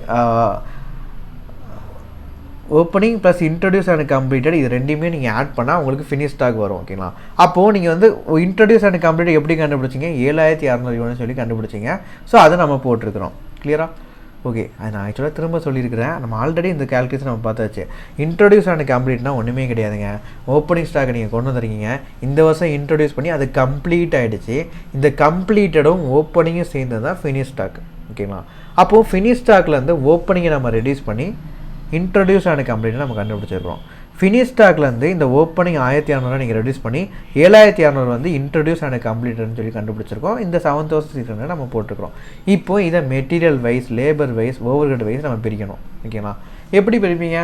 opening plus introduce and completed இது ரெண்டுமே நீங்கள் ஆட் பண்ணால் உங்களுக்கு ஃபினிஷ் ஸ்டாக் வரும். ஓகேங்களா? அப்போது நீங்கள் வந்து இன்ட்ரடியூஸ் அண்ட் கம்ப்ளீட்டட் எப்படி கண்டுபிடிச்சிங்க? 7600 யூனிட் சொல்லி கண்டுபிடிச்சிங்க. ஸோ அதை நம்ம போட்டிருக்கிறோம். கிளியரா? ஓகே, அது நான் ஆக்சுவலாக திரும்ப சொல்லியிருக்கிறேன். நம்ம ஆல்ரெடி இந்த கேல்குலேஷன் நம்ம பார்த்தாச்சு. இன்ட்ரடியூஸ் அண்ட் கம்ப்ளீட்னா ஒன்றுமே கிடையாதுங்க. ஓப்பனிங் ஸ்டாக்கை நீங்கள் கொண்டு வந்துருக்கீங்க, இந்த வருஷம் இன்ட்ரடியூஸ் பண்ணி அது கம்ப்ளீட் ஆகிடுச்சு. இந்த கம்ப்ளீட்டடும் ஓப்பனிங்கும் சேர்ந்து தான் ஃபினிஷ் ஸ்டாக். ஓகேங்களா? அப்போது ஃபினிஷ் ஸ்டாக்லேருந்து ஓப்பனிங்கை நம்ம ரெடியூஸ் பண்ணி இன்ட்ரடியூஸ் அண்ட் கம்ப்ளீட் நம்ம கண்டுபிடிச்சிருக்கிறோம். ஃபினிஷ் ஸ்டாக்லேருந்து இந்த ஓப்பனிங் 1600 நீங்கள் ரெடியூஸ் பண்ணி 7600 வந்து இன்ட்ரடியூஸ் அண்ட் கம்ப்ளீட்னு சொல்லி கண்டுபிடிச்சிருக்கோம். இந்த 7600 நம்ம போட்டுக்கிறோம். இப்போ இதை material wise, labour wise, overhead wise நம்ம பிரிக்கணும். ஓகேங்களா? எப்படி பிரிப்பீங்க?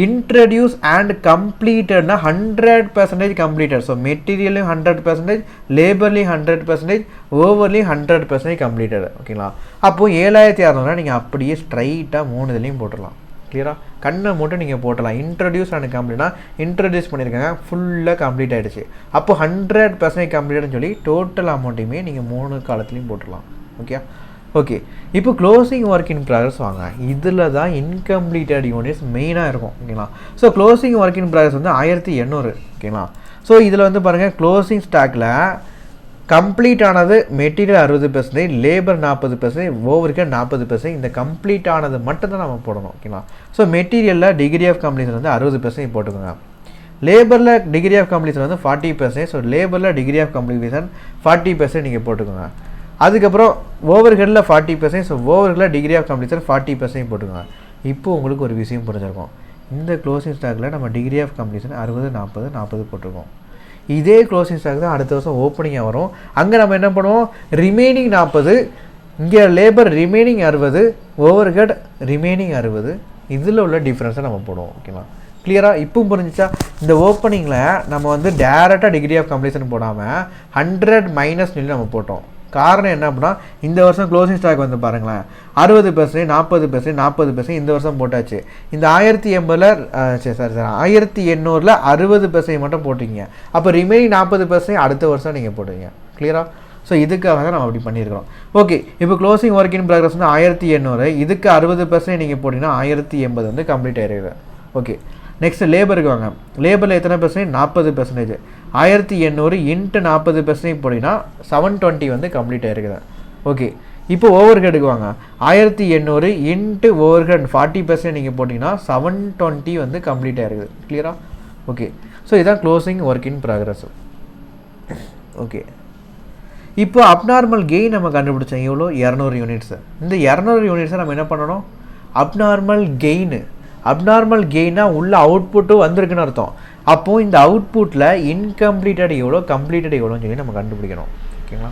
இன்ட்ரடியூஸ் அண்ட் கம்ப்ளீட்டட்னா 100% கம்ப்ளீட்டட். ஸோ மெட்டீரியலையும் 100%, லேபர்லையும் 100%, ஓவர்லையும் 100% கம்ப்ளீட்டட். ஓகேங்களா? அப்போது 7600 நீங்கள் அப்படியே ஸ்ட்ரைட்டாக 3 இதுலேயும் போட்டுடலாம். கிளியரா? கண்ணை மட்டும் நீங்கள் போட்டலாம். இன்ட்ரடியூஸ் அண்ட் கம்ப்ளீட்னா இன்ட்ரடியூஸ் பண்ணியிருக்காங்க, ஃபுல்லாக கம்ப்ளீட் ஆகிடுச்சு. அப்போ 100% கம்ப்ளீட்னு சொல்லி டோட்டல் அமௌண்ட்டையுமே நீங்கள் 3 காலத்துலேயும் போட்டுடலாம். ஓகே? ஓகே, இப்போ க்ளோசிங் ஒர்க் இன் ப்ராக்ரஸ் வாங்க. இதில் தான் இன்கம்ப்ளீட்டட் யூனிட்ஸ் மெயினாக இருக்கும். ஓகேங்களா? So closing work in progress வந்து 1800. ஓகேங்களா? ஸோ இதில் வந்து பாருங்கள், க்ளோசிங் ஸ்டாக்கில் கம்ப்ளீட் ஆனது மெட்டீரியல் 60%, லேபர் 40%, ஓவர்ஹெட் 40%. இந்த கம்ப்ளீட் ஆனது மட்டும்தான் நம்ம போடணும். ஓகேங்களா? ஸோ மெட்டீரியலில் டிகிரி ஆஃப் கம்ப்ளீஷன் வந்து 60% போட்டுக்கோங்க. லேபரில் டிகிரி ஆஃப் கம்ப்ளீஷன் வந்து 40%. ஸோ லேபரில் டிகிரி ஆஃப் கம்ப்ளீஷன் 40% நீங்கள் போட்டுக்கோங்க. அதுக்கப்புறம் ஓவர்ஹெட்டில் 40%. ஸோ ஓவர்ஹெட்டில் டிகிரி ஆஃப் கம்ப்ளீஷன் 40% போட்டுக்கோங்க. இப்போது உங்களுக்கு ஒரு விஷயம் புரிஞ்சிருக்கும். இந்த க்ளோசிங் ஸ்டாக்கில் நம்ம டிகிரி ஆஃப் கம்ப்ளீஷன் 60, 40, 40 போட்டிருக்கோம். இதே க்ளோசிங் ஸ்டாக் தான் அடுத்த வருஷம் ஓப்பனிங்காக வரும். அங்கே நம்ம என்ன பண்ணுவோம்? ரிமைனிங் 40, இங்கே லேபர் ரிமைனிங் 60, ஓவர்ஹெட் ரிமைனிங் 60. இதில் உள்ள டிஃப்ரென்ஸை நம்ம போடுவோம். ஓகேங்களா? கிளியராக இப்போ புரிஞ்சிச்சா? இந்த ஓப்பனிங்கில் நம்ம வந்து டேரெக்டாக டிகிரி ஆஃப் கம்ப்ளீஷன் போடாமல் 100 மைனஸ் சொல்லி நம்ம போட்டோம். காரணம் என்ன அப்படின்னா, இந்த வருஷம் க்ளோசிங் ஸ்டாக் வந்து பாருங்களேன், 60%, 40%, 40% இந்த வருஷம் போட்டாச்சு. இந்த 1800 1800 60% மட்டும் போட்டிங்க. அப்போ ரிமைனிங் 40% அடுத்த வருஷம் நீங்கள் போடுவீங்க. கிளியரா? ஸோ இதுக்காக தான் நம்ம அப்படி பண்ணியிருக்கிறோம். ஓகே, இப்போ க்ளோசிங் ஒர்க் இன் ப்ராக்ரஸ் வந்து 1800, இதுக்கு 60% நீங்கள் போட்டிங்கன்னா 1080 வந்து கம்ப்ளீட் ஆகிருக்குது. ஓகே, நெக்ஸ்ட் லேபருக்கு வாங்க. லேபரில் எத்தனை பர்சன்டேஜ்? 40%. 1800 இன்ட்டு 40% போட்டிங்கன்னா 720 வந்து கம்ப்ளீட் ஆகிருக்குது. ஓகே, இப்போ ஓவர்ஹெட்டுக்கு வாங்க. 1800 இன்ட்டு ஓவர்ஹெட் 40% நீங்கள் போட்டிங்கன்னா 720 வந்து கம்ப்ளீட் ஆகிருக்குது. கிளியரா? ஓகே, ஸோ இதுதான் closing work in progress. Okay, இப்போ அப்நார்மல் கெயின் நம்ம கண்டுபிடிச்சோம். எவ்வளோ? 200 யூனிட்ஸு. இந்த 200 யூனிட்ஸை நம்ம என்ன பண்ணணும்? அப்நார்மல் கெயினா உள்ள அவுட்புட்டும் வந்திருக்குன்னு அர்த்தம். அப்போது இந்த அவுட்புட்டில் இன்கம்ப்ளீட்டட் எவ்வளோ, கம்ப்ளீட்டட் எவ்வளோன்னு சொல்லி நம்ம கண்டுபிடிக்கணும். ஓகேங்களா?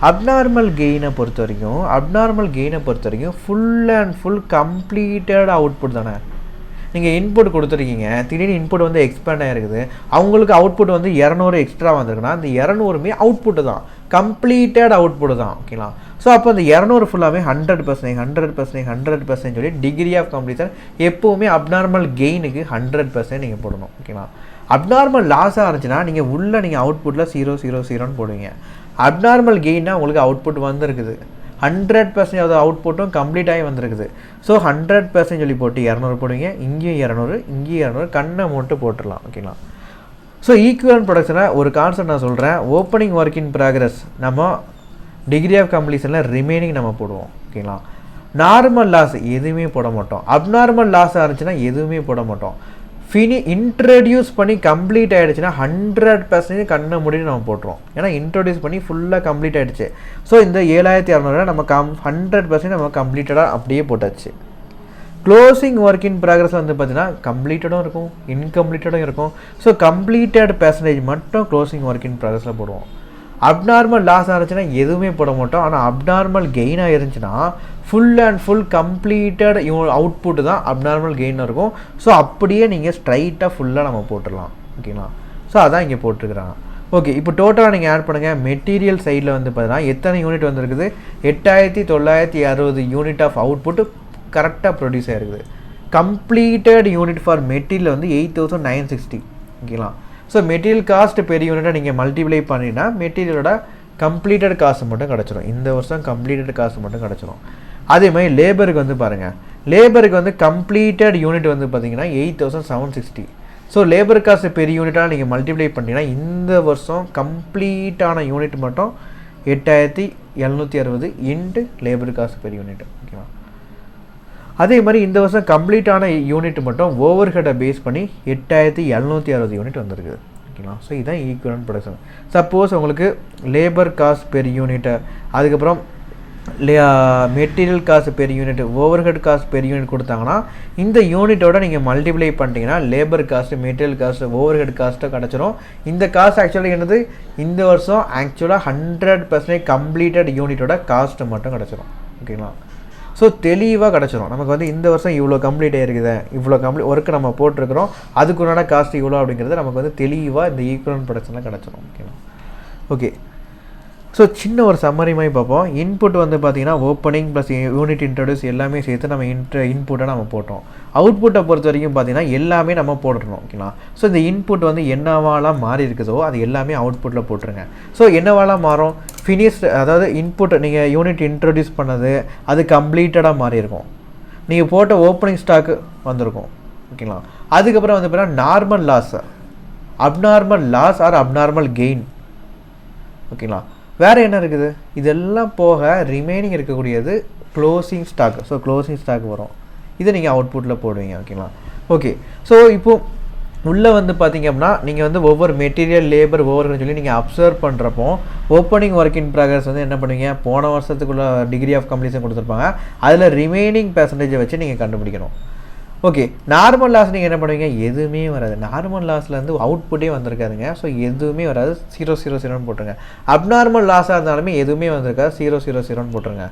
அப்நார்மல் கெயினை பொறுத்த வரைக்கும் full and full completed output தானே. நீங்கள் இன்புட் கொடுத்துருக்கீங்க, திடீர்னு இன்புட் வந்து எக்ஸ்பேண்ட் ஆகிருக்குது, அவங்களுக்கு அவுட்புட் வந்து 200 எக்ஸ்ட்ரா வந்திருக்குன்னா அந்த 200மே அவுட்புட்டு தான். கம்ப்ளீட்டட் அவுட்புட் தான் ஓகேங்களா. ஸோ அப்போ அந்த 200 ஃபுல்லாகவே 100% சொல்லி டிகிரி ஆஃப் கம்ப்ளீஷன் எப்போவுமே அப்நார்மல் கெயினுக்கு 100% நீங்கள் போடணும் ஓகேங்களா. அப்நார்மல் லாஸாக இருந்துச்சுன்னா நீங்கள் உள்ளே நீங்கள் அவுட்புட்டில் 000 போடுவீங்க. அப்நார்மல் கெயின்னா உங்களுக்கு அவுட்புட் வந்துருக்குது 100% அது அவுட்புட்டும் கம்ப்ளீட் ஆகி வந்திருக்குது. ஸோ 100% சொல்லி போட்டு 200 போடுவீங்க, இங்கேயும் 200 இங்கேயும் 200 கண்ணை மட்டும் போட்டுடலாம் ஓகேங்களா. ஸோ ஈக்குவலன்ட் ப்ரொடக்ஷனை ஒரு கான்செப்ட் நான் சொல்கிறேன். ஓப்பனிங் ஒர்க் இன் ப்ராக்ரஸ் நம்ம டிகிரி ஆஃப் கம்ப்ளீஷனில் ரிமைனிங் நம்ம போடுவோம் ஓகேங்களா. நார்மல் லாஸ் எதுவுமே போட மாட்டோம். அப்நார்மல் லாஸாக இருந்துச்சுன்னா எதுவுமே போட மாட்டோம். இன்ட்ரடியூஸ் பண்ணி கம்ப்ளீட் ஆகிடுச்சுன்னா 100% கண்ணை முடிவு நம்ம போட்டுருவோம். ஏன்னா இன்ட்ரடியூஸ் பண்ணி ஃபுல்லாக கம்ப்ளீட் ஆகிடுச்சு. ஸோ இந்த 7600 நம்ம 100% நம்ம கம்ப்ளீட்டடாக அப்படியே போட்டாச்சு. க்ளோசிங் ஒர்க் இன் ப்ராக்ரஸ் வந்து பார்த்தீங்கன்னா கம்ப்ளீட்டடும் இருக்கும், இன்கம்ப்ளீட்டடும் இருக்கும். ஸோ கம்ப்ளீட்டட் பெர்சன்டேஜ் மட்டும் க்ளோசிங் ஒர்க் இன் ப்ராக்ரஸில் போடுவோம். அப்நார்மல் லாஸ் ஆகிடுச்சுன்னா எதுவுமே போட மாட்டோம். ஆனால் அப்நார்மல் கெயினாக இருந்துச்சுன்னா full and full completed output தான் அப்நார்மல் கெயினாக இருக்கும். ஸோ அப்படியே நீங்கள் ஸ்ட்ரைட்டாக ஃபுல்லாக நம்ம போட்டுடலாம் ஓகேங்களா. ஸோ அதான் இங்கே போட்டிருக்கிறாங்க. ஓகே, இப்போ டோட்டலாக நீங்கள் ஆட் பண்ணுங்கள். மெட்டீரியல் சைடில் வந்து பார்த்தீங்கன்னா எத்தனை யூனிட் வந்துருக்குது? 8960 யூனிட் ஆஃப் அவுட்புட் கரெக்டாக ப்ரொடியூஸ் ஆகிருக்குது. கம்ப்ளீட்டட் யூனிட் ஃபார் மெட்டீரியல் வந்து 8960 ஓகேங்களா. ஸோ மெட்டீரியல் காஸ்ட் பெரிய யூனிட்டை நீங்கள் மல்டிப்ளை பண்ணினா மெட்டீரியலோட கம்ப்ளீட்டட் காசு மட்டும் கிடச்சிரும். இந்த வருஷம் கம்ப்ளீட்டட் காசு மட்டும் கிடச்சிரும். அதே மாதிரி லேபருக்கு வந்து பாருங்கள், லேபருக்கு வந்து கம்ப்ளீட்டட் யூனிட் வந்து பார்த்தீங்கன்னா 8760. ஸோ லேபர் காசு பெரிய யூனிட்டாக நீங்கள் மல்டிப்ளை பண்ணிங்கன்னா இந்த வருஷம் கம்ப்ளீட்டான யூனிட் மட்டும் 8760 இன்ட்டு லேபர் காசு பெரிய யூனிட் ஓகேவா. அதே மாதிரி இந்த வருஷம் கம்ப்ளீட்டான யூனிட் மட்டும் ஓவர் ஹெட்டை பேஸ் பண்ணி 8760 யூனிட் வந்திருக்குது ஓகேங்களா. ஸோ இதுதான் ஈக்குவலன்ட் ப்ரொடக்ஷன். சப்போஸ் உங்களுக்கு லேபர் காஸ்ட் பெர் யூனிட்டு, அதுக்கப்புறம் மெட்டீரியல் காசு per unit, over head cost per unit கொடுத்தாங்கன்னா இந்த யூனிட்டோட நீங்கள் மல்டிப்ளை பண்ணிட்டீங்கன்னா labour cost, material cost, over head காஸ்ட்டை கிடச்சிரும். இந்த காஸ்ட் ஆக்சுவலாக என்னது, இந்த வருஷம் ஆக்சுவலாக 100% கம்ப்ளீட்டட் யூனிட்டோட காஸ்ட்டு மட்டும் கிடச்சிரும் ஓகேங்களா. ஸோ தெளிவாக கிடச்சிரும். நமக்கு வந்து இந்த வருஷம் இவ்வளோ கம்ப்ளீட் ஆகிருக்குது, இவ்வளோ ஒர்க்கு நம்ம போட்டிருக்கிறோம், அதுக்குண்டான காஸ்ட் இவ்வளோ அப்படிங்கிறது நமக்கு வந்து தெளிவாக இந்த ஈக்குவலன்ட் ப்ரொடக்ஷனில் கிடச்சிரும் ஓகேவா. ஓகே, ஸோ சின்ன ஒரு சம்மரி மாதிரி பார்ப்போம். இன்புட் வந்து பார்த்தீங்கன்னா ஓப்பனிங் ப்ளஸ் யூனிட் இன்ட்ரடியூஸ் எல்லாமே சேர்த்து நம்ம இன்புட்டை நம்ம போட்டோம். அவுட்புட்டை பொறுத்த வரைக்கும் பார்த்தீங்கன்னா எல்லாமே நம்ம போட்டுருணும் ஓகேங்களா. ஸோ இந்த இன்புட் வந்து என்னவாலாம் மாறி இருக்குதோ அது எல்லாமே அவுட்புட்டில் போட்டுருங்க. ஸோ என்னவாலாம் மாறும், ஃபினிஷ்டு, அதாவது இன்புட் நீங்கள் யூனிட் இன்ட்ரடியூஸ் பண்ணது அது கம்ப்ளீட்டடாக மாறி இருக்கும். நீங்கள் போட்ட ஓப்பனிங் ஸ்டாக்கு வந்திருக்கும் ஓகேங்களா. அதுக்கப்புறம் வந்து பார்த்தீங்கன்னா normal loss, abnormal loss or abnormal gain ஓகேங்களா. வேறு என்ன இருக்குது, இதெல்லாம் போக ரிமைனிங் இருக்கக்கூடியது closing stock. So closing stock வரும், இதை நீங்கள் அவுட்புட்டில் போடுவீங்க ஓகேங்களா. ஓகே, ஸோ இப்போது உள்ளே வந்து பார்த்தீங்க அப்படின்னா நீங்கள் வந்து ஒவ்வொரு மெட்டீரியல், லேபர், ஓவர்னு சொல்லி நீங்கள் அப்சர்வ் பண்ணுறப்போ ஓப்பனிங் ஒர்க் இன் ப்ராக்ரஸ் வந்து என்ன பண்ணுவீங்க, போன வருஷத்துக்குள்ள டிகிரி ஆஃப் கம்ப்ளீஷன் கொடுத்துருப்பாங்க, அதில் ரிமைனிங் பெர்சன்டேஜை வச்சு நீங்கள் கண்டுபிடிக்கணும். ஓகே, நார்மல் லாஸ் நீங்கள் என்ன பண்ணுவீங்க, எதுவுமே வராது. நார்மல் லாஸ்லேருந்து அவுட்புட்டே வந்திருக்காதுங்க. ஸோ எதுவுமே வராது, 000 போட்டுருங்க. அப்நார்மல் லாஸாக இருந்தாலுமே எதுவுமே வந்திருக்காது, 000 போட்டுருங்க.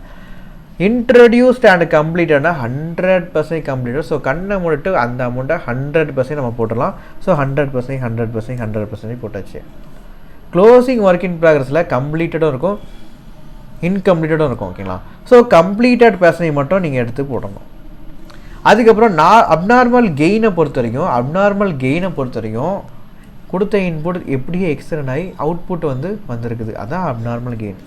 இன்ட்ரடியூஸ்ட் அண்ட் கம்ப்ளீட்டட்னா 100% கம்ப்ளீட்டட். ஸோ கண்ணை மூடிட்டு அந்த அமௌண்ட்டை 100% நம்ம போட்டுடலாம். ஸோ 100% போட்டாச்சு. க்ளோசிங் ஒர்க் இன் ப்ராக்ரஸில் கம்ப்ளீட்டடும் இருக்கும், இன்கம்ப்ளீட்டடும் இருக்கும் ஓகேங்களா. ஸோ கம்ப்ளீட்டட் பெர்சன்டேஜ் மட்டும் நீங்கள் எடுத்து போடணும். அதுக்கப்புறம் அப்நார்மல் கெயினை பொறுத்த வரைக்கும் கொடுத்த இன்புட் எப்படியே எக்ஸ்டெண்ட் ஆகி அவுட்புட் வந்து வந்திருக்குது, அதான் அப்நார்மல் கெயின்.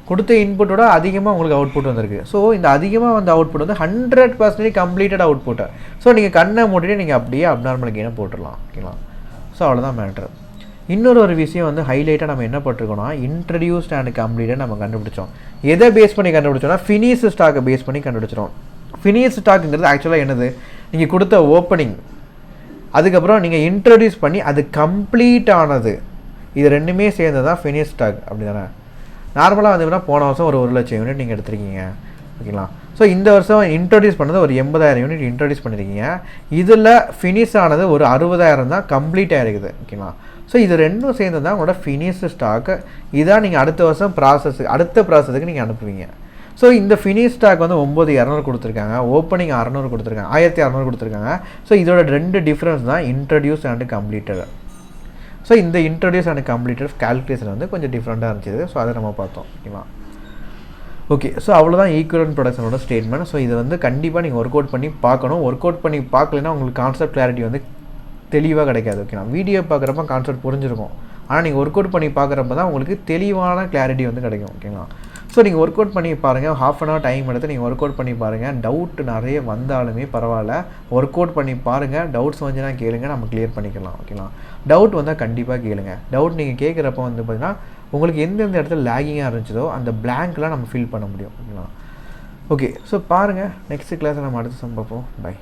கொடுத்த இன்புட்டோட அதிகமாக உங்களுக்கு அவுட்புட் வந்திருக்கு. ஸோ இந்த அதிகமாக வந்த அவுட்புட் வந்து 100% கம்ப்ளீட்டட் அவுட்புட்டை. ஸோ நீங்கள் கண்ணை மூடிட்டு நீங்கள் அப்படியே அப்நார்மல் கெயினை போட்டுடலாம் ஓகேங்களா. ஸோ அவ்வளோதான் மேட்ரு. இன்னொரு விஷயம் வந்து ஹைலைட்டாக நம்ம என்ன பண்ணிருக்கோம்னா, இன்ட்ரடியூஸ்ட் அண்ட் கம்ப்ளீட்டட் நம்ம கண்டுபிடிச்சோம். எதை பேஸ் பண்ணி கண்டுபிடிச்சோம்னா ஃபினிஷ் ஸ்டாக்கை பேஸ் பண்ணி கண்டுபிடிச்சிடும். ஃபினிஷ் ஸ்டாக்குங்கிறது ஆக்சுவலாக என்னது, நீங்கள் கொடுத்த ஓப்பனிங், அதுக்கப்புறம் நீங்கள் இன்ட்ரடியூஸ் பண்ணி அது கம்ப்ளீட் ஆனது, இது ரெண்டுமே சேர்ந்து தான் ஃபினிஷ் ஸ்டாக் அப்படி தானே. நார்மலாக வந்து போன வருஷம் ஒரு 1,00,000 யூனிட் நீங்கள் எடுத்துருக்கீங்க ஓகேங்களா. ஸோ இந்த வருஷம் இன்ட்ரடியூஸ் பண்ணது ஒரு 80,000 யூனிட் இன்ட்ரடியூஸ் பண்ணியிருக்கீங்க. இதில் ஃபினிஷ் ஆனது ஒரு 60,000 தான் கம்ப்ளீட் ஆகிருக்குது ஓகேங்களா. ஸோ இது ரெண்டும் சேர்ந்து தான் உங்களோட ஃபினிஷ் ஸ்டாக்கு. இதான் நீங்கள் அடுத்த வருஷம் அடுத்த ப்ராசஸுக்கு நீங்கள் அனுப்புவீங்க. ஸோ இந்த ஃபினிஷ் ஸ்டாக் வந்து 9,200 கொடுத்துருக்காங்க, ஓப்பனிங் 600 கொடுத்துருக்காங்க, 1,600 கொடுத்துருக்காங்க. ஸோ இதோட 2 டிஃப்ரென்ஸ் தான் இன்ட்ரடியூஸ் அண்ட் கம்ப்ளீட்டட். ஸோ இந்த இன்ட்ரடியூஸ் அண்ட் கம்ப்ளீட்டட் கால்குலேஷன் வந்து கொஞ்சம் டிஃப்ரெண்ட்டாக இருந்துச்சு. ஸோ அதை நம்ம பார்த்தோம். ஓகேவா? ஓகே. ஸோ அவ்வளோதான் ஈக்குவலன்ட் ப்ரொடக்ஷனோட ஸ்டேட்மெண்ட். ஸோ இதை வந்து கண்டிப்பாக நீங்கள் ஒர்க் அவுட் பண்ணி பார்க்கணும். ஒர்க் அவுட் பண்ணி பார்க்கலன்னா உங்களுக்கு கான்செப்ட் கிளாரிட்டி வந்து தெளிவாக கிடைக்காது. ஓகேவா? வீடியோ பார்க்குறப்ப கான்செப்ட் புரிஞ்சிருக்கும். ஆனால் நீங்கள் ஒர்க் அவுட் பண்ணி பார்க்குறப்ப தான் உங்களுக்கு தெளிவான கிளாரிட்டி வந்து கிடைக்கும். ஓகேங்களா? ஸோ நீங்கள் ஒர்க் அவுட் பண்ணி பாருங்கள். ½ அன் ஹவர் டைம் எடுத்து நீங்கள் ஒர்க் அவுட் பண்ணி பாருங்கள். டவுட் நிறைய வந்தாலுமே பரவாயில்ல, ஒர்க் அவுட் பண்ணி பாருங்கள். டவுட்ஸ் வந்துன்னா கேளுங்க, நம்ம கிளியர் பண்ணிக்கலாம். ஓகேங்களா? டவுட் வந்தால் கண்டிப்பாக கேளுங்க. டவுட் நீங்கள் கேட்குறப்ப வந்து பார்த்தீங்கன்னா உங்களுக்கு எந்தெந்த இடத்துல லேகிங்காக இருந்துச்சதோ அந்த பிளாங்க்லாம் நம்ம ஃபில் பண்ண முடியும். ஓகேங்களா? ஓகே. ஸோ பாருங்கள், நெக்ஸ்ட் கிளாஸில் நம்ம அடுத்து சம்பப்போம். பை.